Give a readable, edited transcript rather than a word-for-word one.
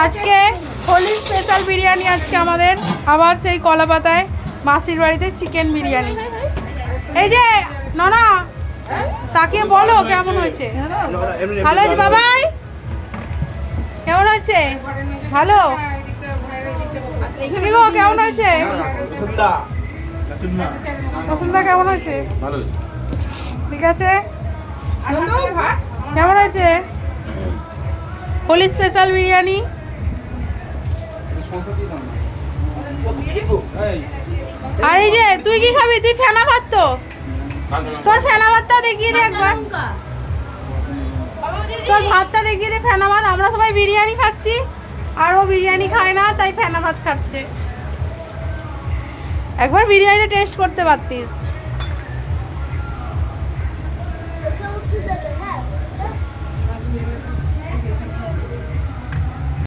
আজকে হোলি স্পেশাল বিরিয়ানি আজকে আমাদের আবার সেই কলাপাতায় মাসির বাড়িতে চিকেন বিরিয়ানি। এই যে ননা তাকে বলো কেমন হয়েছে। ভালো হয়েছে বাবাই, কেমন হয়েছে? ভালো তুমি গো কেমন হয়েছে? বসুন্ধরা কেমন হয়েছে? ঠিক আছে, কেমন হয়েছে হোলি স্পেশাল বিরিয়ানি? আর এই যে তুই কি খাবি? তুই ফেনা ভাত তো, তোর ফেনা ভাতটা দেখিয়ে দে একবার, তোর ভাতটা দেখিয়ে দে ফেনা ভাত। আমরা সবাই বিরিয়ানি খাচ্ছি আর ও বিরিয়ানি খায় না, তাই ফেনা ভাত খাচ্ছে। একবার বিরিয়ানিটা টেস্ট করতে পারতিস।